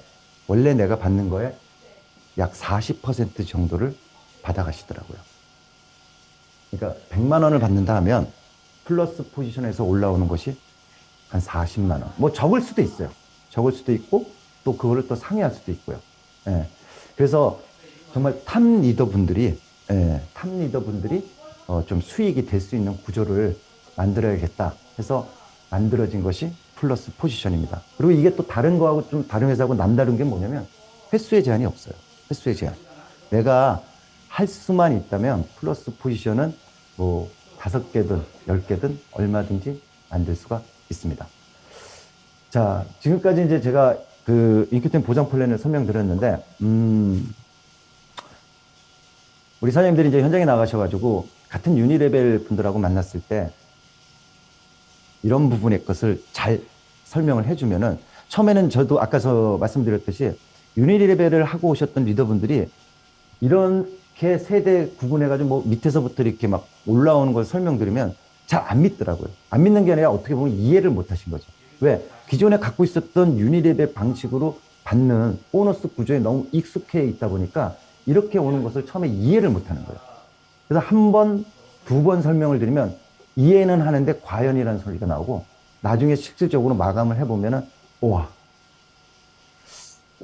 약 40% 정도를 받아가시더라고요. 그러니까 100만 원을 받는다 하면 플러스 포지션에서 올라오는 것이 한 40만 원. 뭐 적을 수도 있어요. 적을 수도 있고 또 그거를 또 상회할 수도 있고요. 예. 그래서 정말 탑 리더분들이 좀 수익이 될 수 있는 구조를 만들어야겠다 해서 만들어진 것이 플러스 포지션입니다. 그리고 이게 또 다른 거하고 좀 다른 회사하고 남다른 게 뭐냐면 횟수의 제한이 없어요. 횟수의 제한. 내가 할 수만 있다면 플러스 포지션은 뭐 5개든 10개든 얼마든지 만들 수가 있습니다. 자, 지금까지 이제 제가 그 인큐템 보장 플랜을 설명드렸는데, 우리 사장님들이 이제 현장에 나가셔가지고 같은 유니레벨 분들하고 만났을 때 이런 부분의 것을 잘 설명을 해주면은 처음에는 저도 아까 말씀드렸듯이 유니레벨을 하고 오셨던 리더분들이 이렇게 세대 구분해가지고 뭐 밑에서부터 이렇게 막 올라오는 걸 설명드리면 잘 안 믿더라고요. 안 믿는 게 아니라 어떻게 보면 이해를 못 하신 거죠. 왜? 기존에 갖고 있었던 유니레벨 방식으로 받는 보너스 구조에 너무 익숙해 있다 보니까 이렇게 오는 것을 처음에 이해를 못 하는 거예요. 그래서 한 번, 두 번 설명을 드리면 이해는 하는데 과연이라는 소리가 나오고 나중에 실질적으로 마감을 해보면은 우와.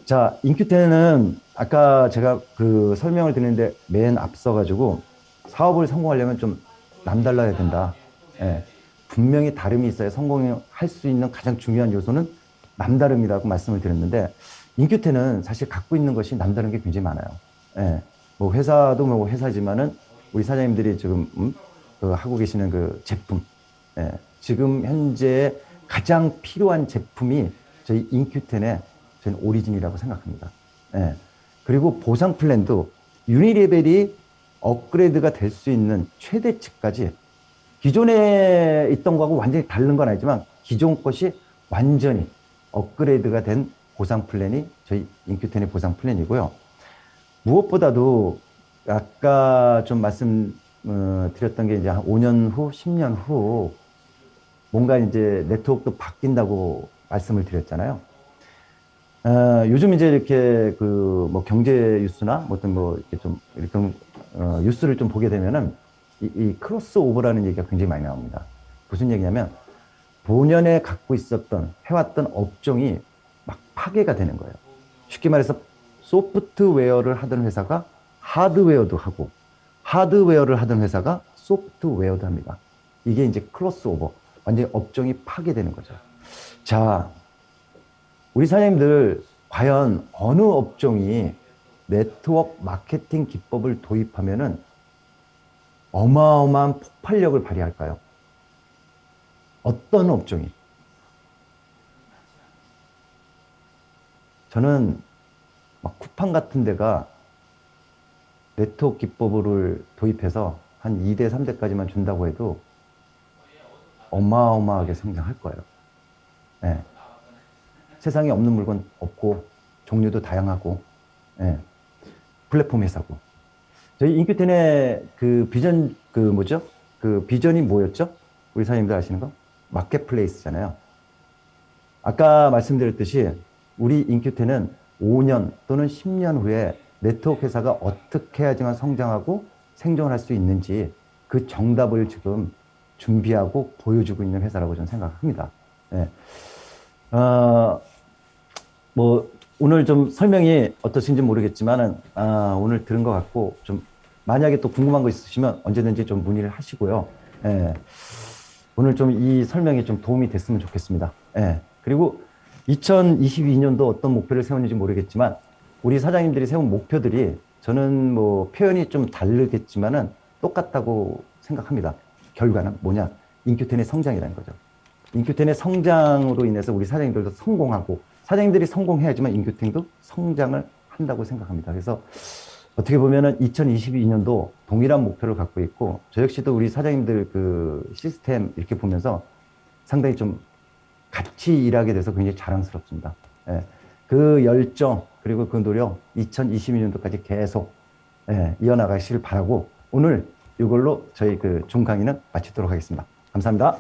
자, 인큐테는 아까 제가 그 설명을 드리는데 맨 앞서 가지고 사업을 성공하려면 좀 남달라야 된다. 예. 분명히 다름이 있어야 성공할 수 있는 가장 중요한 요소는 남다름이라고 말씀을 드렸는데 인큐테는 사실 갖고 있는 것이 남다른 게 굉장히 많아요. 예. 뭐 회사도 뭐 회사지만은 우리 사장님들이 지금 하고 계시는 그 제품, 예. 지금 현재 가장 필요한 제품이 저희 인큐텐의 저는 오리진이라고 생각합니다. 예. 그리고 보상 플랜도 유니레벨이 업그레이드가 될 수 있는 최대치까지 기존에 있던 거하고 완전히 다른 건 아니지만 기존 것이 완전히 업그레이드가 된 보상 플랜이 저희 인큐텐의 보상 플랜이고요. 무엇보다도 아까 좀 말씀 드렸던 게 이제 한 5년 후, 10년 후 뭔가 이제 네트워크도 바뀐다고 말씀을 드렸잖아요. 요즘 이제 이렇게 그 뭐 경제 뉴스나 뭐 어떤 뭐 이렇게 좀 이렇게 뉴스를 좀 보게 되면은 이 크로스 오버라는 얘기가 굉장히 많이 나옵니다. 무슨 얘기냐면 본연에 갖고 있었던 해왔던 업종이 막 파괴가 되는 거예요. 쉽게 말해서 소프트웨어를 하던 회사가 하드웨어도 하고 하드웨어를 하던 회사가 소프트웨어도 합니다. 이게 이제 크로스오버, 완전히 업종이 파괴되는 거죠. 자, 우리 사장님들 과연 어느 업종이 네트워크 마케팅 기법을 도입하면은 어마어마한 폭발력을 발휘할까요? 어떤 업종이? 저는 막 쿠팡 같은 데가 네트워크 기법을 도입해서 한 2대, 3대까지만 준다고 해도 어마어마하게 성장할 거예요. 예. 세상에 없는 물건 없고, 종류도 다양하고, 예. 플랫폼 회사고. 저희 인큐텐의 그 비전, 그 뭐죠? 그 비전이 뭐였죠? 우리 사장님들 아시는 거? 마켓플레이스잖아요. 아까 말씀드렸듯이 우리 인큐텐은 5년 또는 10년 후에 네트워크 회사가 어떻게 해야지만 성장하고 생존할 수 있는지 그 정답을 지금 준비하고 보여주고 있는 회사라고 저는 생각합니다. 예. 뭐 오늘 좀 설명이 어떠신지 모르겠지만은 오늘 들은 것 같고 좀 만약에 또 궁금한 거 있으시면 언제든지 좀 문의를 하시고요. 예. 오늘 좀 이 설명이 좀 도움이 됐으면 좋겠습니다. 예. 그리고 2022년도 어떤 목표를 세웠는지 모르겠지만 우리 사장님들이 세운 목표들이 저는 뭐 표현이 좀 다르겠지만은 똑같다고 생각합니다. 결과는 뭐냐? 인큐텐의 성장이라는 거죠. 인큐텐의 성장으로 인해서 우리 사장님들도 성공하고 사장님들이 성공해야지만 인큐텐도 성장을 한다고 생각합니다. 그래서 어떻게 보면은 2022년도 동일한 목표를 갖고 있고 저 역시도 우리 사장님들 그 시스템 이렇게 보면서 상당히 좀 같이 일하게 돼서 굉장히 자랑스럽습니다. 예. 그 열정 그리고 그 노력 2022년도까지 계속 이어나가시길 바라고 오늘 이걸로 저희 그 중 강의는 마치도록 하겠습니다. 감사합니다.